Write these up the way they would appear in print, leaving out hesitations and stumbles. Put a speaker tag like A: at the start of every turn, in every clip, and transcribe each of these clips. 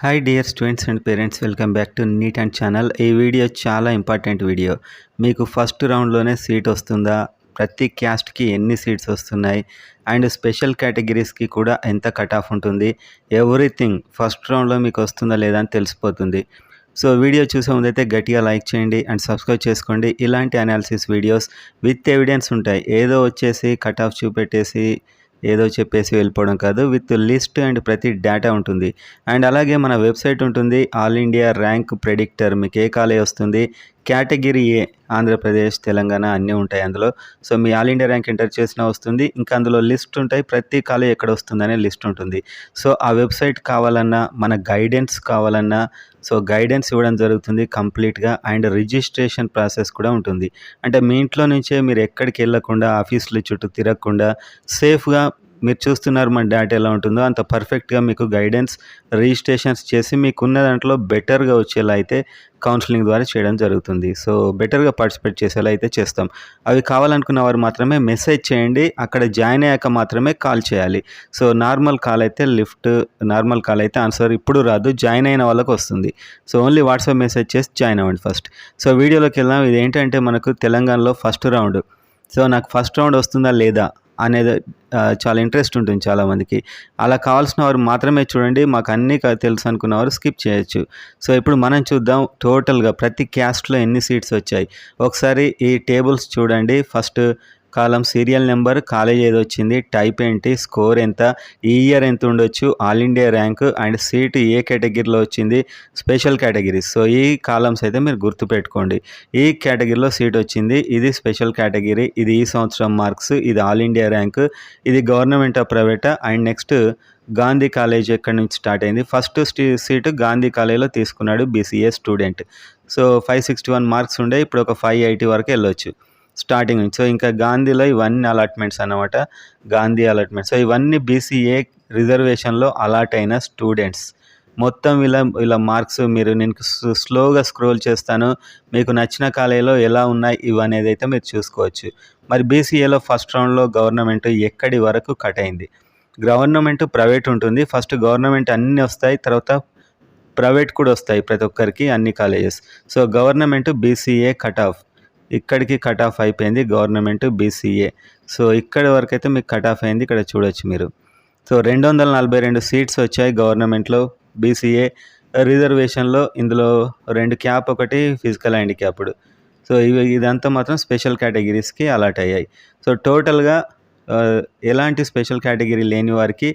A: Hi dear students and parents, welcome back to NEET and channel. ఈ video చాలా important video. మీకు first రౌండ్లోనే seat వస్తుందా, ప్రతి క్యాస్ట్కి ఎన్ని సీట్స్ వస్తున్నాయి, అండ్ స్పెషల్ కేటగిరీస్కి కూడా ఎంత కట్ ఆఫ్ ఉంటుంది, ఎవ్రీథింగ్ ఫస్ట్ రౌండ్లో మీకు వస్తుందా లేదా అని తెలిసిపోతుంది. సో వీడియో చూసే ముందైతే గట్టిగా లైక్ చేయండి అండ్ సబ్స్క్రైబ్ చేసుకోండి. ఇలాంటి అనాలిసిస్ వీడియోస్ విత్ ఎవిడెన్స్ ఉంటాయి. ఏదో వచ్చేసి కట్ ఆఫ్ చూపెట్టేసి ఏదో చెప్పేసి వెళ్ళిపోవడం కాదు, విత్ లిస్ట్ అండ్ ప్రతి డేటా ఉంటుంది. అండ్ అలాగే మన వెబ్సైట్ ఉంటుంది, ఆల్ ఇండియా ర్యాంక్ ప్రెడిక్టర్. మీకు ఏ కాలేజ్ వస్తుంది, కేటగిరీ ఏ, ఆంధ్రప్రదేశ్, తెలంగాణ అన్నీ ఉంటాయి అందులో. So me all India rank enter చేసినా వస్తుంది. ఇంకా అందులో లిస్ట్ ఉంటాయి, ప్రతి కాలేజ్ ఎక్కడ వస్తుందనే లిస్ట్ ఉంటుంది. సో ఆ వెబ్సైట్ కావాలన్నా, మన గైడెన్స్ కావాలన్నా, సో గైడెన్స్ ఇవ్వడం జరుగుతుంది కంప్లీట్గా. అండ్ రిజిస్ట్రేషన్ ప్రాసెస్ కూడా ఉంటుంది. అంటే మీ ఇంట్లో నుంచే మీరు ఎక్కడికి వెళ్ళకుండా, ఆఫీసుల చుట్టూ తిరగకుండా సేఫ్గా మీరు చూస్తున్నారు మన డేటా ఎలా ఉంటుందో అంత పర్ఫెక్ట్గా మీకు గైడెన్స్, రిజిస్ట్రేషన్స్ చేసి మీకున్న దాంట్లో బెటర్గా వచ్చేలా అయితే కౌన్సిలింగ్ ద్వారా చేయడం జరుగుతుంది. సో బెటర్గా పార్టిసిపేట్ చేసేలా అయితే చేస్తాం. అవి కావాలనుకున్న వారు మాత్రమే మెసేజ్ చేయండి, అక్కడ జాయిన్ అయ్యాక మాత్రమే కాల్ చేయాలి. సో నార్మల్ కాల్ అయితే నార్మల్ కాల్ అయితే ఆన్సర్ ఇప్పుడు రాదు, జాయిన్ అయిన వాళ్ళకి వస్తుంది. సో ఓన్లీ వాట్సాప్ మెసేజ్ చేసి జాయిన్ అవ్వండి ఫస్ట్. సో వీడియోలోకి వెళ్దాం. ఇది ఏంటంటే మనకు తెలంగాణలో ఫస్ట్ రౌండ్. సో నాకు ఫస్ట్ రౌండ్ వస్తుందా లేదా అనేది చాలా ఇంట్రెస్ట్ ఉంటుంది చాలామందికి. అలా కావాల్సిన వారు మాత్రమే చూడండి, మాకు అన్నీ తెలుసు అనుకున్న వారు స్కిప్ చేయొచ్చు. సో ఇప్పుడు మనం చూద్దాం టోటల్గా ప్రతి క్యాస్ట్లో ఎన్ని సీట్స్ వచ్చాయి. ఒకసారి ఈ టేబుల్స్ చూడండి. ఫస్ట్ కాలం సీరియల్ నెంబర్, కాలేజ్ ఏది వచ్చింది, టైప్ ఏంటి, స్కోర్ ఎంత, ఈ ఇయర్ ఎంత ఉండొచ్చు, all India rank, and seat ఏ కేటగిరీలో వచ్చింది, స్పెషల్ కేటగిరీస్. సో ఈ కాలమ్స్ అయితే మీరు గుర్తుపెట్టుకోండి. ఈ కేటగిరీలో సీట్ వచ్చింది, ఇది స్పెషల్ కేటగిరీ, ఇది ఈ సంవత్సరం మార్క్స్, ఇది ఆల్ ఇండియా ర్యాంక్, ఇది గవర్నమెంట్ ఆఫ్ ప్రైవేటా, అండ్ నెక్స్ట్ గాంధీ కాలేజ్ ఎక్కడి నుంచి స్టార్ట్ అయింది. ఫస్ట్ సీటు గాంధీ కాలేజ్లో తీసుకున్నాడు బీసీఏ స్టూడెంట్. సో 561 మార్క్స్ ఉండే, ఇప్పుడు ఒక 580 వరకు వెళ్ళొచ్చు స్టార్టింగ్ నుంచి. సో ఇంకా గాంధీలో ఇవన్నీ అలాట్మెంట్స్ అన్నమాట, గాంధీ అలాట్మెంట్స్. సో ఇవన్నీ బీసీఏ రిజర్వేషన్లో అలాట్ అయిన స్టూడెంట్స్. మొత్తం ఇలా మార్క్స్ నేను స్లోగా స్క్రోల్ చేస్తాను, మీకు నచ్చిన కాలేజీలో ఎలా ఉన్నాయి ఇవనేది అయితే మీరు చూసుకోవచ్చు. మరి బీసీఏలో ఫస్ట్ రౌండ్లో గవర్నమెంట్ ఎక్కడి వరకు కట్ అయింది. గవర్నమెంట్, ప్రైవేట్ ఉంటుంది. ఫస్ట్ గవర్నమెంట్ అన్నీ వస్తాయి, తర్వాత ప్రైవేట్ కూడా వస్తాయి ప్రతి ఒక్కరికి, అన్ని colleges. So government BCA cut off ఇక్కడికి కట్ ఆఫ్ అయిపోయింది, గవర్నమెంట్ బీసీఏ. సో ఇక్కడి వరకు అయితే మీకు కట్ ఆఫ్ అయింది, ఇక్కడ చూడొచ్చు మీరు. సో 242 సీట్స్ వచ్చాయి గవర్నమెంట్లో బీసీఏ రిజర్వేషన్లో. ఇందులో 2 క్యాప్, ఒకటి ఫిజికల్ హ్యాండిక్యాప్డ్. సో ఇదంతా మాత్రం స్పెషల్ కేటగిరీస్కి అలాట్ అయ్యాయి. సో టోటల్గా ఎలాంటి స్పెషల్ కేటగిరీ లేని వారికి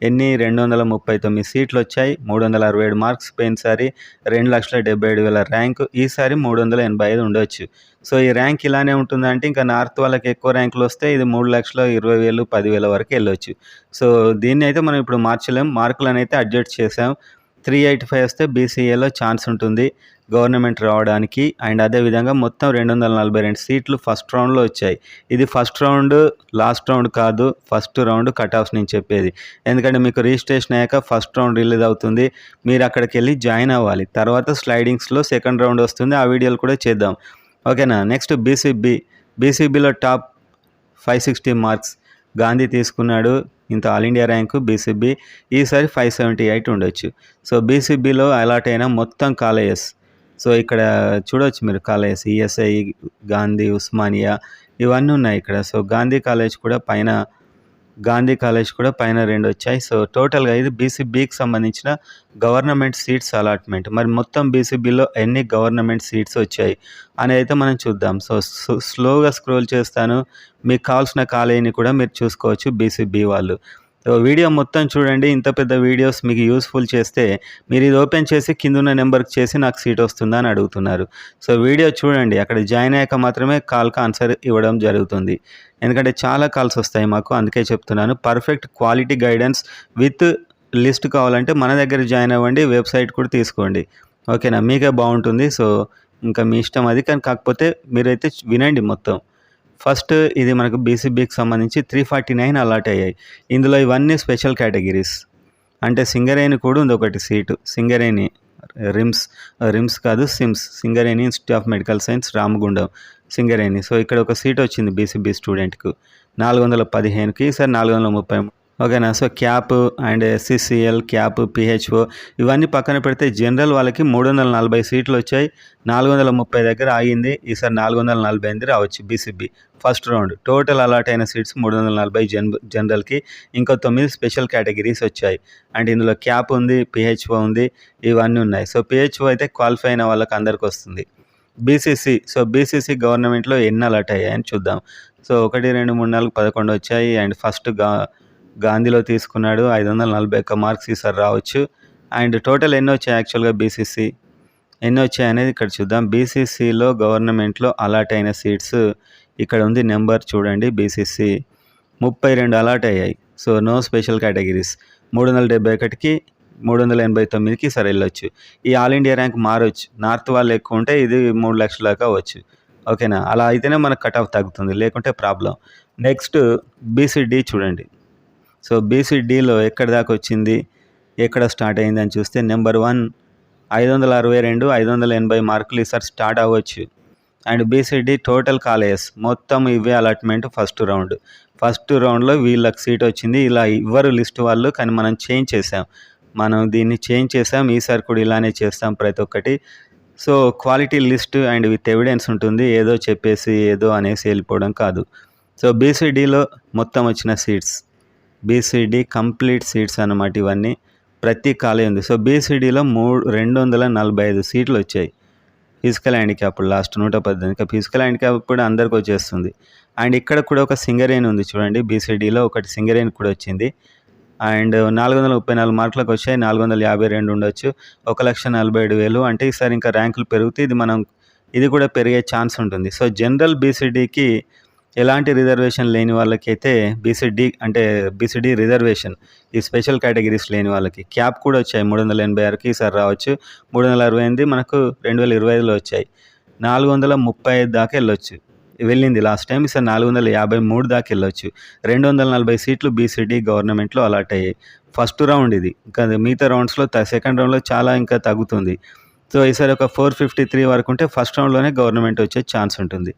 A: 239 సీట్లు వచ్చాయి, 367 మార్క్స్ పోయినసారి, 2,77,000 ర్యాంకు, ఈసారి 385 ఉండొచ్చు. సో ఈ ర్యాంక్ ఇలానే ఉంటుందంటే ఇంకా నార్త్ వాళ్ళకి ఎక్కువ ర్యాంకులు వస్తే ఇది 3,20,000, 10,000 వరకు వెళ్ళొచ్చు. సో దీన్ని అయితే మనం ఇప్పుడు మార్చలేం, మార్కులను అయితే అడ్జస్ట్ చేసాం. 385 వస్తే బీసీఏలో ఛాన్స్ ఉంటుంది గవర్నమెంట్ రావడానికి. అండ్ అదేవిధంగా మొత్తం 242 సీట్లు ఫస్ట్ రౌండ్లో వచ్చాయి. ఇది ఫస్ట్ రౌండ్, లాస్ట్ రౌండ్ కాదు, ఫస్ట్ రౌండ్ కట్ ఆఫ్స్ నేను చెప్పేది. ఎందుకంటే మీకు రిజిస్ట్రేషన్ అయ్యాక ఫస్ట్ రౌండ్ రిలీజ్ అవుతుంది, మీరు అక్కడికి వెళ్ళి జాయిన్ అవ్వాలి. తర్వాత స్లైడింగ్స్లో సెకండ్ రౌండ్ వస్తుంది, ఆ వీడియోలు కూడా చేద్దాం, ఓకేనా. నెక్స్ట్ బీసీబీలో టాప్ 560 మార్క్స్ గాంధీ తీసుకున్నాడు, ఇంత ఆల్ ఇండియా ర్యాంకు బీసీబీ, ఈసారి 578 ఉండొచ్చు. సో బీసీబీలో అలాట్ అయిన మొత్తం కాలేజెస్, సో ఇక్కడ చూడవచ్చు మీరు కాలేజెస్, ఈఎస్ఐ, గాంధీ, ఉస్మానియా ఇవన్నీ ఉన్నాయి ఇక్కడ. సో గాంధీ కాలేజ్ కూడా పైన 2 వచ్చాయి. సో టోటల్గా ఇది బీసీబీకి సంబంధించిన గవర్నమెంట్ సీట్స్ అలాట్మెంట్. మరి మొత్తం బీసీబీలో ఎన్ని గవర్నమెంట్ సీట్స్ వచ్చాయి అనేది అయితే మనం చూద్దాం. సో స్లోగా స్క్రోల్ చేస్తాను, మీకు కావాల్సిన కాలేజీని కూడా మీరు చూసుకోవచ్చు బీసీబీ వాళ్ళు. సో వీడియో మొత్తం చూడండి. ఇంత పెద్ద వీడియోస్ మీకు యూస్ఫుల్ చేస్తే మీరు ఇది ఓపెన్ చేసి కిందున్న నెంబర్కి చేసి నాకు సీట్ వస్తుందా అని అడుగుతున్నారు. సో వీడియో చూడండి, అక్కడ జాయిన్ అయ్యాక మాత్రమే కాల్కి ఆన్సర్ ఇవ్వడం జరుగుతుంది. ఎందుకంటే చాలా కాల్స్ వస్తాయి మాకు, అందుకే చెప్తున్నాను. Perfect quality guidance with list కావాలంటే మన దగ్గర జాయిన్ అవ్వండి, వెబ్సైట్ కూడా తీసుకోండి, ఓకేనా. మీకే బాగుంటుంది. సో ఇంకా మీ ఇష్టం అది, కానీ కాకపోతే మీరైతే వినండి మొత్తం. ఫస్ట్ ఇది మనకు బీసీబీకి సంబంధించి 349 అలాట్ అయ్యాయి. ఇందులో ఇవన్నీ స్పెషల్ కేటగిరీస్. అంటే సింగరేణి కూడా ఉంది ఒకటి సీటు, సింగరేణి రిమ్స్ కాదు SIMS, Singareni institute of medical science Ramagundam, Singareni. So ఇక్కడ ఒక సీట్ వచ్చింది బీసీబీ స్టూడెంట్కు 415కి, ఈసారి 430. ఓకేనా. So cap and SCCL, cap, PHO ఇవన్నీ పక్కన పెడితే జనరల్ వాళ్ళకి 340 సీట్లు వచ్చాయి. 430 దగ్గర ఆగింది. ఈసారి 448 రావచ్చు BCB first round. Total allot అయిన సీట్స్ 340 జనరల్కి. ఇంకో 9 స్పెషల్ కేటగిరీస్ వచ్చాయి. అండ్ ఇందులో క్యాప్ ఉంది, పిహెచ్ఓ ఉంది, ఇవన్నీ ఉన్నాయి. సో పిహెచ్ఓ అయితే క్వాలిఫై అయిన వాళ్ళకి అందరికి వస్తుంది. బీసీసీ గవర్నమెంట్లో ఎన్ని అలాట్ అయ్యాయని చూద్దాం. సో 1, 2, 3, 4, 11 వచ్చాయి. అండ్ ఫస్ట్ గాంధీలో తీసుకున్నాడు. 541 మార్క్స్ ఈసారి రావచ్చు. అండ్ టోటల్ ఎన్ని వచ్చాయి యాక్చువల్గా బీసీసీ ఎన్ని వచ్చాయి అనేది ఇక్కడ చూద్దాం. బీసీసీలో గవర్నమెంట్లో అలాట్ అయిన సీట్స్ ఇక్కడ ఉంది నెంబర్ చూడండి. బీసీసీ 32 అలాట్ అయ్యాయి. So no special categories. 371కి 389కి సరే వెళ్ళొచ్చు. ఈ ఆల్ ఇండియా ర్యాంక్ మారొచ్చు. నార్త్ వాళ్ళు ఎక్కువ ఉంటే ఇది 3 లక్షల దాకా అవ్వచ్చు. ఓకేనా. అలా అయితేనే మనకు కట్ ఆఫ్ తగ్గుతుంది, లేకుంటే ప్రాబ్లం. నెక్స్ట్ బీసీడీ చూడండి. సో బీసీడీలో ఎక్కడి దాకా వచ్చింది, ఎక్కడ స్టార్ట్ అయింది అని చూస్తే నెంబర్ 1 562, 580 మార్కులు ఈసారి స్టార్ట్ అవ్వచ్చు. అండ్ బీసీడీ టోటల్ కాలేజెస్ మొత్తం ఇవే అలాట్మెంట్ ఫస్ట్ రౌండ్లో వీళ్ళకి సీట్ వచ్చింది. ఇలా ఇవ్వరు లిస్ట్ వాళ్ళు, కానీ మనం దీన్ని చేంజ్ చేసాం. ఈసారి కూడా ఇలానే చేస్తాం ప్రతి ఒక్కటి. So quality list and with evidence ఉంటుంది. ఏదో చెప్పేసి ఏదో అనేసి వెళ్ళిపోవడం కాదు. సో బీసీడీలో మొత్తం వచ్చిన సీట్స్, బీసీడీ కంప్లీట్ సీట్స్ అన్నమాట ఇవన్నీ. ప్రతి కాలేజ్ ఉంది. సో బీసీడీలో 245 సీట్లు వచ్చాయి. Physical handicap last 118. ఇంకా ఫిజికల్ హ్యాండిక్యాప్ కూడా అందరికి వచ్చేస్తుంది. అండ్ ఇక్కడ కూడా ఒక సింగరేణి ఉంది చూడండి. బీసీడీలో ఒకటి సింగరేణి కూడా వచ్చింది. అండ్ 434 మార్కులకు వచ్చాయి. 452 ఉండొచ్చు. 1,47,000. అంటే ఈసారి ఇంకా ర్యాంకులు పెరిగితే ఇది కూడా పెరిగే ఛాన్స్ ఉంటుంది. సో జనరల్ బీసీడీకి ఎలాంటి రిజర్వేషన్ లేని వాళ్ళకైతే బీసీడీ రిజర్వేషన్, ఈ స్పెషల్ కేటగిరీస్ లేని వాళ్ళకి క్యాప్ కూడా వచ్చాయి. 386కి ఈసారి రావచ్చు. 368 మనకు 2025లో వచ్చాయి. 435 దాకా వెళ్ళింది లాస్ట్ టైం. ఈసారి 453 దాకా వెళ్ళొచ్చు. 240 సీట్లు బీసీడీ గవర్నమెంట్లో అలాట్ అయ్యాయి. ఫస్ట్ రౌండ్ ఇది. ఇంకా మిగతా రౌండ్స్లో సెకండ్ రౌండ్లో చాలా ఇంకా తగ్గుతుంది. సో ఈసారి ఒక 453 వరకు ఉంటే ఫస్ట్ రౌండ్లోనే గవర్నమెంట్ వచ్చే ఛాన్స్ ఉంటుంది.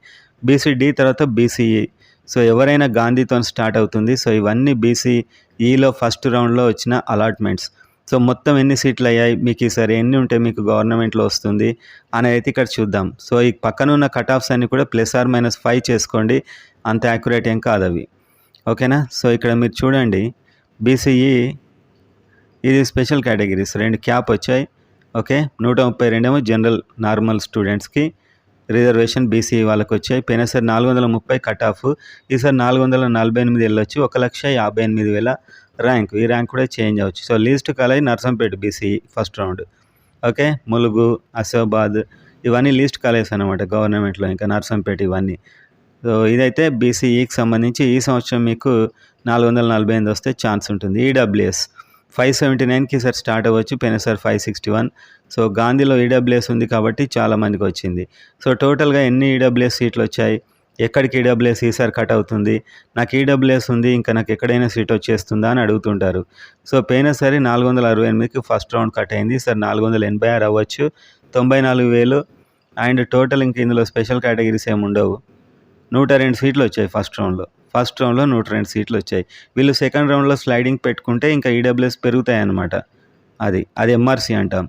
A: బీసీడీ తర్వాత బీసీఈ. సో ఎవరైనా గాంధీతో స్టార్ట్ అవుతుంది. సో ఇవన్నీ బీసీఈలో ఫస్ట్ రౌండ్లో వచ్చిన అలాట్మెంట్స్. సో మొత్తం ఎన్ని సీట్లు అయ్యాయి, మీకు ఈసారి ఎన్ని ఉంటే మీకు గవర్నమెంట్లో వస్తుంది అనేది ఇక్కడ చూద్దాం. సో ఈ పక్కన ఉన్న కట్ ఆఫ్స్ అన్ని కూడా +or-5 చేసుకోండి. అంత యాక్యురేట్ ఏం కాదు అవి. ఓకేనా. సో ఇక్కడ మీరు చూడండి, బీసీఈ ఇది స్పెషల్ కేటగిరీస్ 2 క్యాప్ వచ్చాయి. ఓకే. 132 ఏమో జనరల్ నార్మల్ స్టూడెంట్స్కి రిజర్వేషన్ బీసీఈ వాళ్ళకి వచ్చాయి. పోయినసారి 430 కట్ ఆఫ్, ఈసారి 448 వెళ్ళొచ్చు. 1,58,000 ర్యాంక్. ఈ ర్యాంక్ కూడా చేంజ్ అవ్వచ్చు. So least college Narsampet BCE first round. Okay. Mulugu, Asifabad ఇవన్నీ లీస్ట్ కాలేజ్ అనమాట గవర్నమెంట్లో. ఇంకా నర్సంపేట ఇవన్నీ. సో ఇదైతే బీసీఈకి సంబంధించి ఈ సంవత్సరం మీకు 448 వస్తే ఛాన్స్ ఉంటుంది. ఈడబ్ల్యూఎస్ 579కి ఈసారి స్టార్ట్ అవ్వచ్చు. పోయినసారి 561. సో గాంధీలో ఈడబ్ల్యూఎస్ ఉంది కాబట్టి చాలామందికి వచ్చింది. సో టోటల్గా ఎన్ని ఈడబ్ల్యూఎస్ సీట్లు వచ్చాయి, ఎక్కడికి ఈడబ్ల్యూఎస్ ఈసారి కట్ అవుతుంది, నాకు ఈడబ్ల్యూఎస్ ఉంది ఇంకా నాకు ఎక్కడైనా సీట్ వచ్చేస్తుందా అని అడుగుతుంటారు. సో పోయినసారి 468కి ఫస్ట్ రౌండ్ కట్ అయింది. ఈసారి 486 అవ్వచ్చు. 94,000. అండ్ టోటల్ ఇంక ఇందులో స్పెషల్ కేటగిరీస్ ఏమి ఉండవు. 102 సీట్లు వచ్చాయి ఫస్ట్ రౌండ్లో 102 సీట్లు వచ్చాయి. వీళ్ళు సెకండ్ రౌండ్లో స్లైడింగ్ పెట్టుకుంటే ఇంకా ఈడబ్ల్యూఎస్ పెరుగుతాయి అన్నమాట. అది ఎంఆర్సీ అంటాం.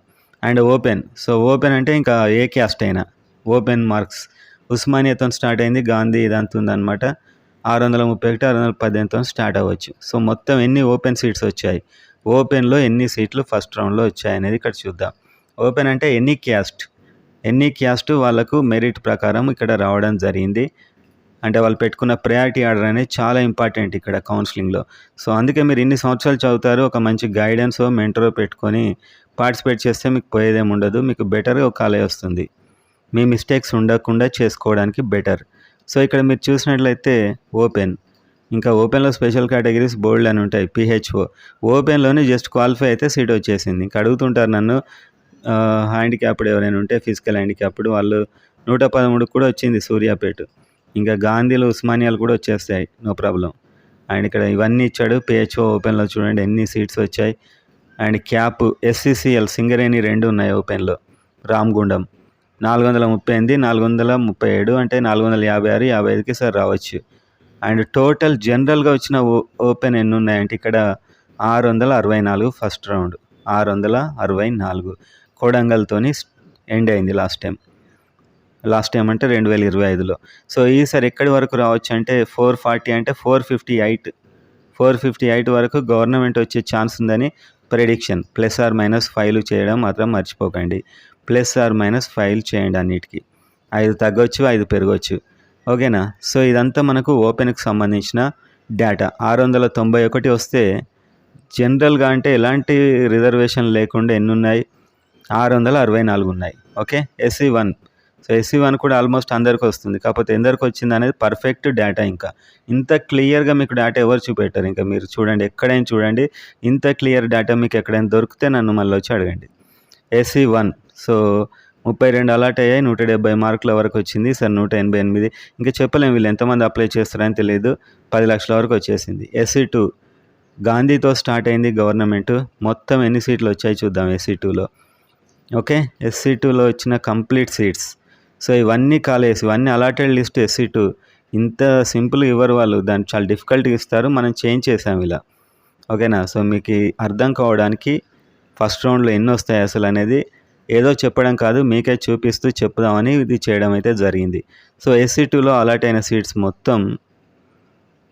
A: And open. సో ఓపెన్ అంటే ఇంకా ఏ క్యాస్ట్ అయినా ఓపెన్ మార్క్స్. ఉస్మానియాతో స్టార్ట్ అయింది, గాంధీ ఇదంతా ఉందన్నమాట. 631, 618తో స్టార్ట్ అవ్వచ్చు. సో మొత్తం ఎన్ని ఓపెన్ సీట్స్ వచ్చాయి, ఓపెన్లో ఎన్ని సీట్లు ఫస్ట్ రౌండ్లో వచ్చాయి అనేది ఇక్కడ చూద్దాం. ఓపెన్ అంటే ఎన్ని క్యాస్ట్ వాళ్ళకు మెరిట్ ప్రకారం ఇక్కడ రావడం జరిగింది. అంటే వాళ్ళు పెట్టుకున్న ప్రయారిటీ ఆర్డర్ అనేది చాలా ఇంపార్టెంట్ ఇక్కడ కౌన్సిలింగ్లో. సో అందుకే మీరు ఇన్ని సంవత్సరాలు చదువుతారు, ఒక మంచి గైడెన్స్ మెంటరో పెట్టుకొని పార్టిసిపేట్ చేస్తే మీకు పోయేదేమి ఉండదు. మీకు బెటర్గా ఒక కాలేజ్ వస్తుంది. మీ మిస్టేక్స్ ఉండకుండా చేసుకోవడానికి బెటర్. సో ఇక్కడ మీరు చూసినట్లయితే ఇంకా ఓపెన్లో స్పెషల్ కేటగిరీస్ బోల్డ్ అని ఉంటాయి. పిహెచ్ఓ ఓపెన్లోనే జస్ట్ క్వాలిఫై అయితే సీట్ వచ్చేసింది. ఇంకా అడుగుతుంటారు నన్ను, హ్యాండిక్యాప్డ్ ఎవరైనా ఉంటే ఫిజికల్ హ్యాండిక్యాప్డ్ వాళ్ళు 113 కూడా వచ్చింది సూర్యాపేట. ఇంకా గాంధీలో ఉస్మానియాలు కూడా వచ్చేస్తాయి, నో ప్రాబ్లం. అండ్ ఇక్కడ ఇవన్నీ ఇచ్చాడు. పిహెచ్ఓ ఓపెన్లో చూడండి ఎన్ని సీట్స్ వచ్చాయి. అండ్ క్యాప్ ఎస్సీసీఎల్ సింగరేణి 2 ఉన్నాయి ఓపెన్లో. రామగుండం 438, 437 అంటే 456, 55కి సార్ రావచ్చు. అండ్ టోటల్ జనరల్గా వచ్చిన ఓపెన్ ఎన్ని ఉన్నాయంటే ఇక్కడ 664 ఫస్ట్ రౌండ్, 664 కొడంగల్తోని ఎండ్ అయింది లాస్ట్ టైం అంటే 2025లో. సో ఈసారి ఎక్కడి వరకు రావచ్చు అంటే 440 అంటే 458 వరకు గవర్నమెంట్ వచ్చే ఛాన్స్ ఉందని ప్రెడిక్షన్. +/- చేయడం మాత్రం మర్చిపోకండి. +/- చేయండి అన్నిటికీ. 5 తగ్గొచ్చు, 5 పెరగొచ్చు. ఓకేనా. సో ఇదంతా మనకు ఓపెన్కి సంబంధించిన డేటా. 691 వస్తే జనరల్గా అంటే ఎలాంటి రిజర్వేషన్ లేకుండా ఎన్ని ఉన్నాయి, 664 ఉన్నాయి. ఓకే. SC1, సో SC1 కూడా ఆల్మోస్ట్ అందరికి వస్తుంది. కాకపోతే ఎందరికి వచ్చింది అనేది పర్ఫెక్ట్ డేటా. ఇంకా ఇంత క్లియర్గా మీకు డేటా ఎవరు చూపెట్టారు. ఇంకా మీరు చూడండి, ఎక్కడైనా చూడండి, ఇంత క్లియర్ డేటా మీకు ఎక్కడైనా దొరికితే నన్ను మళ్ళీ వచ్చి అడగండి. SC1 సో 32 అలాట్ అయ్యాయి, 170 మార్కుల వరకు వచ్చింది. సార్ 188. ఇంకా చెప్పలేము వీళ్ళు ఎంతమంది అప్లై చేస్తారని తెలియదు. 10 లక్షల వరకు వచ్చేసింది. SC2 గాంధీతో స్టార్ట్ అయింది గవర్నమెంట్. మొత్తం ఎన్ని సీట్లు వచ్చాయి చూద్దాం SC2లో. ఓకే. SC2లో వచ్చిన కంప్లీట్ సీట్స్. సో ఇవన్నీ కాలేజ్, ఇవన్నీ అలాటెడ్ లిస్ట్. SC2 ఇంత సింపుల్ ఇవ్వరు వాళ్ళు, దాన్ని చాలా డిఫికల్ట్గా ఇస్తారు. మనం చేంజ్ చేసాం ఇలా. ఓకేనా. సో మీకు అర్థం కావడానికి ఫస్ట్ రౌండ్లో ఎన్ని వస్తాయి అసలు అనేది ఏదో చెప్పడం కాదు, మీకే చూపిస్తూ చెప్పుదామని ఇది చేయడం అయితే జరిగింది. సో SC2లో అలాట్ అయిన సీట్స్ మొత్తం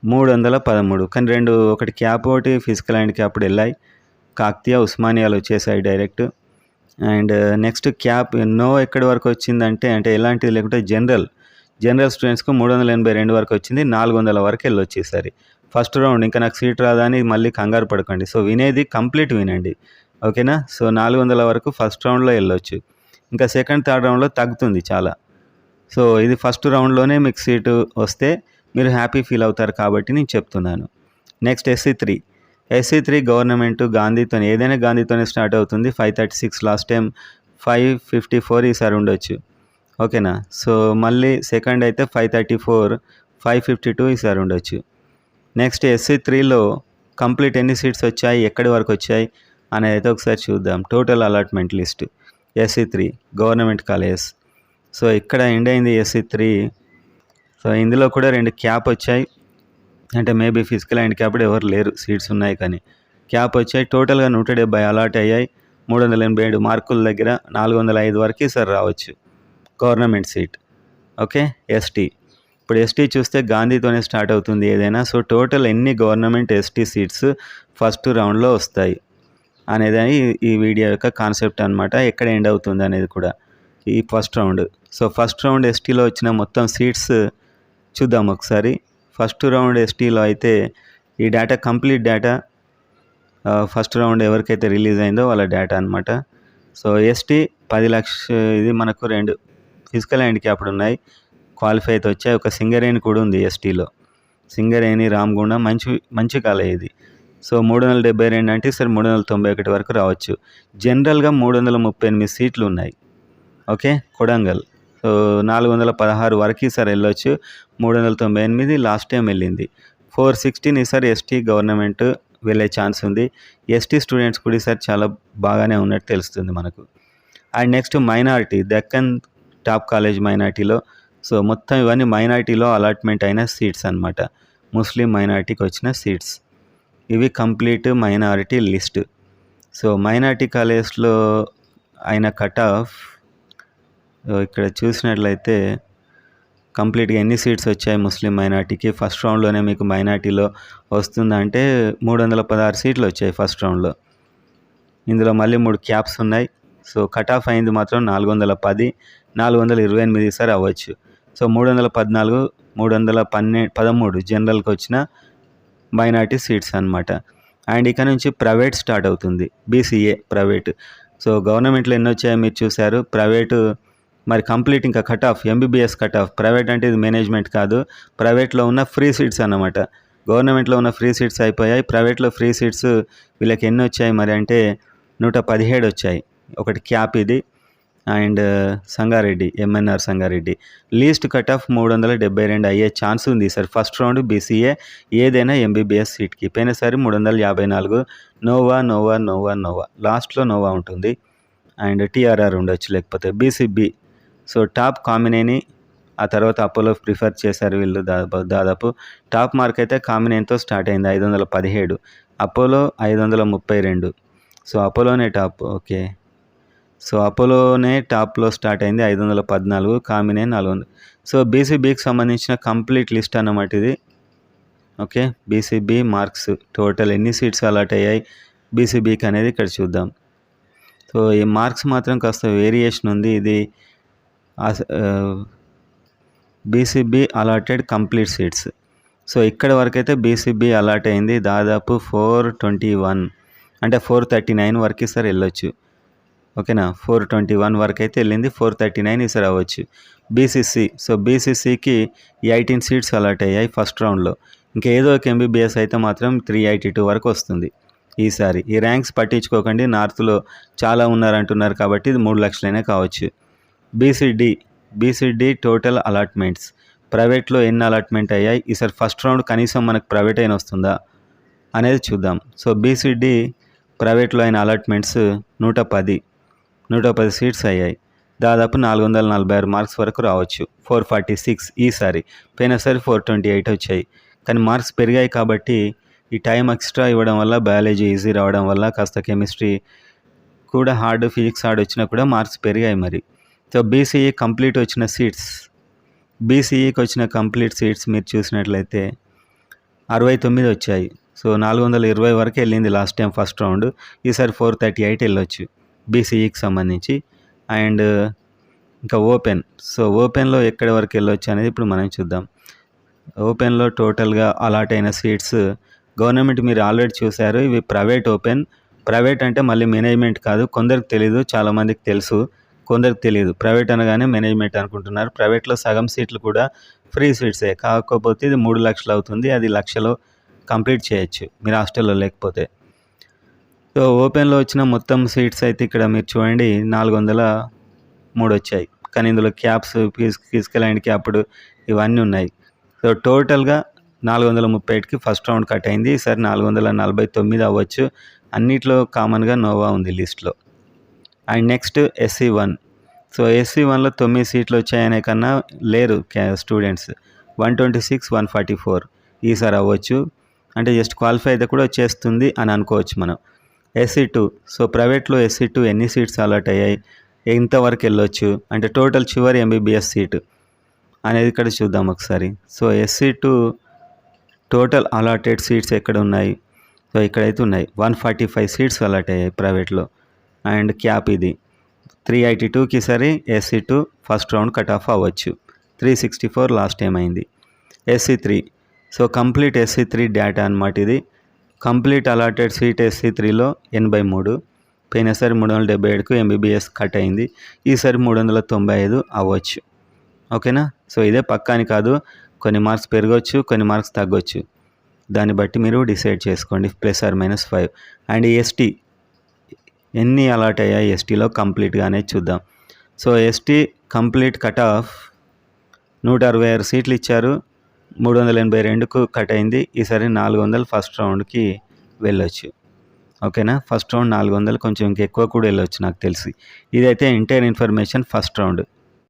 A: 313. కానీ ఒకటి క్యాప్, ఒకటి ఫిజికల్ హ్యాండ్ క్యాప్ వెళ్ళాయి. కాకతీయ, ఉస్మానియాలు వచ్చేసాయి direct. And next cap no ఎక్కడి వరకు వచ్చిందంటే అంటే ఎలాంటిది లేకుంటే జనరల్ స్టూడెంట్స్కు 382 వరకు వచ్చింది. 400 వరకు వెళ్ళొచ్చేసరి ఫస్ట్ రౌండ్. ఇంకా నాకు సీట్ రాదా అని మళ్ళీ కంగారు పడకండి. సో వినేది కంప్లీట్ వినండి. ఓకేనా. సో 400 వరకు ఫస్ట్ రౌండ్లో వెళ్ళొచ్చు. ఇంకా సెకండ్, థర్డ్ రౌండ్లో తగ్గుతుంది చాలా. సో ఇది ఫస్ట్ రౌండ్లోనే మీకు సీటు వస్తే మీరు హ్యాపీ ఫీల్ అవుతారు కాబట్టి నేను చెప్తున్నాను. నెక్స్ట్ SC3 గవర్నమెంట్ గాంధీతో, ఏదైనా గాంధీతోనే స్టార్ట్ అవుతుంది. 536 లాస్ట్ టైం, 554 ఈసారి ఉండొచ్చు. ఓకేనా. సో మళ్ళీ సెకండ్ అయితే 534, 552 ఈసారి ఉండొచ్చు. నెక్స్ట్ SC3లో కంప్లీట్ ఎన్ని సీట్స్ వచ్చాయి, ఎక్కడి వరకు వచ్చాయి అనేది అయితే ఒకసారి చూద్దాం. Total allotment list SC3 government colleges. So ఇక్కడ ఎండ్ అయింది SC3. సో ఇందులో కూడా 2 క్యాప్ వచ్చాయి. అంటే మేబీ ఫిజికల్ హ్యాండ్ క్యాప్డ్ ఎవరు లేరు, సీట్స్ ఉన్నాయి కానీ క్యాప్ వచ్చాయి. టోటల్గా 170 అలాట్ అయ్యాయి. 387 మార్కుల దగ్గర 405 వరకు ఈసారి రావచ్చు గవర్నమెంట్ సీట్. ఓకే. ఇప్పుడు ST చూస్తే గాంధీతోనే స్టార్ట్ అవుతుంది ఏదైనా. సో టోటల్ ఎన్ని గవర్నమెంట్ ST సీట్స్ ఫస్ట్ రౌండ్లో వస్తాయి అనేది ఈ వీడియో యొక్క కాన్సెప్ట్ అనమాట. ఎక్కడ ఎండ్ అవుతుంది అనేది కూడా ఈ first round. So first round STలో వచ్చిన మొత్తం సీట్స్ చూద్దాం ఒకసారి. ఫస్ట్ రౌండ్ STలో అయితే ఈ data complete data first round ఎవరికైతే రిలీజ్ అయిందో వాళ్ళ డేటా అనమాట. సో ST 10 లక్షలు, ఇది మనకు 2 ఫిజికల్ హ్యాండ్ క్యాప్డ్ ఉన్నాయి, క్వాలిఫై అయితే వచ్చాయి. ఒక సింగరేణి కూడా ఉంది STలో. సింగరేణి, రామగుండం మంచి కాలేజ్ ఇది. సో 372 అంటే సరే 391 వరకు రావచ్చు. జనరల్గా 338 సీట్లు ఉన్నాయి. ఓకే. కొడంగల్ సో 416 వరకు ఈసారి వెళ్ళొచ్చు. 398 లాస్ట్ టైం వెళ్ళింది. 416 ఈసారి ST గవర్నమెంట్ వెళ్ళే ఛాన్స్ ఉంది. ST స్టూడెంట్స్ కూడా ఈసారి చాలా బాగానే ఉన్నట్టు తెలుస్తుంది మనకు. And next minority, Deccan top college మైనారిటీలో. సో మొత్తం ఇవన్నీ మైనారిటీలో అలాట్మెంట్ అయిన సీట్స్ అనమాట. ముస్లిం మైనారిటీకి వచ్చిన సీట్స్ ఇవి. Complete minority list. So minority కాలేజ్లో అయిన కట్ ఆఫ్ ఇక్కడ చూసినట్లయితే కంప్లీట్గా ఎన్ని సీట్స్ వచ్చాయి ముస్లిం మైనారిటీకి ఫస్ట్ రౌండ్లోనే మీకు మైనారిటీలో వస్తుందంటే 316 సీట్లు వచ్చాయి ఫస్ట్ రౌండ్లో. ఇందులో మళ్ళీ 3 క్యాప్స్ ఉన్నాయి. సో కట్ ఆఫ్ అయింది మాత్రం 410, 428 సార్ అవ్వచ్చు. సో 314, 313 జనరల్కి వచ్చిన మైనారిటీ సీట్స్ అనమాట. అండ్ ఇక నుంచి ప్రైవేట్ స్టార్ట్ అవుతుంది. BCA private. సో గవర్నమెంట్లో ఎన్ని వచ్చాయో మీరు చూశారు. ప్రైవేటు మరి కంప్లీట్ ఇంకా cut off MBBS cut off. Private అంటే ఇది మేనేజ్మెంట్ కాదు, ప్రైవేట్లో ఉన్న ఫ్రీ సీట్స్ అన్నమాట. గవర్నమెంట్లో ఉన్న ఫ్రీ సీట్స్ అయిపోయాయి. ప్రైవేట్లో ఫ్రీ సీట్స్ వీళ్ళకి ఎన్ని వచ్చాయి మరి అంటే 117 వచ్చాయి. ఒకటి క్యాప్ ఇది. And Sangareddy, MNR Sangareddy. Least cut off 372 అయ్యే ఛాన్స్ ఉంది సార్ ఫస్ట్ రౌండ్ BCA ఏదైనా MBBS సీట్కి. పోయినసారి 354. నోవా లాస్ట్లో నోవా ఉంటుంది. అండ్ TRR ఉండొచ్చు, లేకపోతే BCB. సో టాప్ కామినేని ఆ తర్వాత అపోలో ప్రిఫర్ చేశారు వీళ్ళు దాదాపు. టాప్ మార్క్ అయితే కామినేనితో స్టార్ట్ అయింది 517, అపోలో 532. సో అపోలోనే టాప్. ఓకే, సో అపోలోనే టాప్లో స్టార్ట్ అయింది 514, కామినే 400. సో బీసీబీకి సంబంధించిన కంప్లీట్ లిస్ట్ అన్నమాట ఇది. ఓకే, బీసీబీ మార్క్స్ టోటల్ ఎన్ని సీట్స్ అలాట్ అయ్యాయి బీసీబీకి అనేది ఇక్కడ చూద్దాం. సో ఈ మార్క్స్ మాత్రం కాస్త వేరియేషన్ ఉంది. ఇది BCB allotted complete seats. So ఇక్కడ వరకు అయితే బీసీబీ అలాట్ అయింది దాదాపు 421, అంటే 439 వరకు ఈసారి వెళ్ళొచ్చు. ఓకేనా, 421 వరకు అయితే వెళ్ళింది, 439 ఈసారి అవ్వచ్చు. బీసీసీ, సో బీసీసీకి 18 సీట్స్ అలాట్ అయ్యాయి ఫస్ట్ రౌండ్లో. ఇంకా ఏదో ఒక ఎంబీబీఎస్ అయితే మాత్రం 382 వరకు వస్తుంది ఈసారి. ఈ ర్యాంక్స్ పట్టించుకోకండి, నార్త్లో చాలా ఉన్నారంటున్నారు కాబట్టి ఇది 3 లక్షలైనా కావచ్చు. బీసీడీ టోటల్ అలాట్మెంట్స్, ప్రైవేట్లో ఎన్ని అలాట్మెంట్ అయ్యాయి ఈసారి ఫస్ట్ రౌండ్, కనీసం మనకు ప్రైవేట్ అయినా వస్తుందా అనేది చూద్దాం. సో బీసీడీ ప్రైవేట్లో అయిన అలాట్మెంట్స్ 110 సీట్స్ అయ్యాయి, దాదాపు 446 మార్క్స్ వరకు రావచ్చు. 446 ఈసారి, పోయినసారి 428 వచ్చాయి. కానీ మార్క్స్ పెరిగాయి కాబట్టి ఈ టైం ఎక్స్ట్రా ఇవ్వడం వల్ల, బయాలజీ ఈజీ రావడం వల్ల, కాస్త కెమిస్ట్రీ కూడా హార్డ్, ఫిజిక్స్ హార్డ్ వచ్చినా కూడా మార్క్స్ పెరిగాయి మరి. సో బీసీఈ కంప్లీట్ వచ్చిన సీట్స్, బీసీఈకి వచ్చిన కంప్లీట్ సీట్స్ మీరు చూసినట్లయితే 69 వచ్చాయి. సో 420 వరకు వెళ్ళింది లాస్ట్ టైం ఫస్ట్ రౌండ్, ఈసారి 438 వెళ్ళొచ్చు బీసీఈకి సంబంధించి. అండ్ ఇంకా ఓపెన్, సో ఓపెన్లో ఎక్కడి వరకు వెళ్ళొచ్చు అనేది ఇప్పుడు మనం చూద్దాం. ఓపెన్లో టోటల్గా అలాట్ అయిన సీట్స్ గవర్నమెంట్ మీరు ఆల్రెడీ చూశారు, ఇవి ప్రైవేట్ ఓపెన్. ప్రైవేట్ అంటే మళ్ళీ మేనేజ్మెంట్ కాదు, కొందరికి తెలీదు, చాలామందికి తెలుసు, కొందరికి తెలియదు. ప్రైవేట్ అనగానే మేనేజ్మెంట్ అనుకుంటున్నారు. ప్రైవేట్లో సగం సీట్లు కూడా ఫ్రీ సీట్సే, కాకపోతే ఇది 3 లక్షలు అవుతుంది, అది లక్షలో కంప్లీట్ చేయొచ్చు మీరు హాస్టల్లో లేకపోతే. సో ఓపెన్లో వచ్చిన మొత్తం సీట్స్ అయితే ఇక్కడ మీరు చూడండి 403 వచ్చాయి, కానీ ఇందులో క్యాప్స్, ఫిజికల్ అండ్ క్యాప్డ్ ఇవన్నీ ఉన్నాయి. సో టోటల్గా 431కి ఫస్ట్ రౌండ్ కట్ అయింది, ఈసారి 449 అవ్వచ్చు. అన్నిట్లో కామన్గా నోవా ఉంది లిస్ట్లో. అండ్ నెక్స్ట్ SC1, సో SC1లో 9 సీట్లు వచ్చాయనే కన్నా లేరు స్టూడెంట్స్, 126, 144 ఈసారి అవ్వచ్చు. అంటే జస్ట్ క్వాలిఫై అయితే కూడా వచ్చేస్తుంది అని అనుకోవచ్చు మనం. SC2, సో ప్రైవేట్లో SC2 ఎన్ని సీట్స్ అలాట్ అయ్యాయి, ఎంతవరకు వెళ్ళొచ్చు, అంటే టోటల్ చివరి ఎంబీబీఎస్ సీటు అనేది ఇక్కడ చూద్దాం ఒకసారి. So SC2 total allotted seats ఎక్కడ ఉన్నాయి, సో ఇక్కడైతే ఉన్నాయి 145 సీట్స్ అలాట్ అయ్యాయి ప్రైవేట్లో. అండ్ క్యాప్ ఇది 382కి సరే SC2 first round cut off అవ్వచ్చు, 364 లాస్ట్ టైం అయింది. SC3, so complete SC3 data అనమాట ఇది. కంప్లీట్ అలాటెడ్ సీట్ SC3లో 83, పోయినసారి 377కు ఎంబీబీఎస్ కట్ అయింది, ఈసారి 395 అవ్వచ్చు. ఓకేనా, సో ఇదే పక్కాని కాదు, కొన్ని మార్క్స్ పెరగవచ్చు, కొన్ని మార్క్స్ తగ్గొచ్చు, దాన్ని బట్టి మీరు డిసైడ్ చేసుకోండి, +or-5. అండ్ ST ఎన్ని అలాట్ అయ్యాయి STలో కంప్లీట్గా అనేది చూద్దాం. So ST complete cut off 166 సీట్లు ఇచ్చారు, 382కు కట్ అయింది, ఈసారి 400 ఫస్ట్ రౌండ్కి వెళ్ళొచ్చు. ఓకేనా, ఫస్ట్ రౌండ్ 400, కొంచెం ఇంకెక్కువ కూడా వెళ్ళొచ్చు నాకు తెలిసి. ఇదైతే ఎంటైర్ ఇన్ఫర్మేషన్ ఫస్ట్ రౌండ్.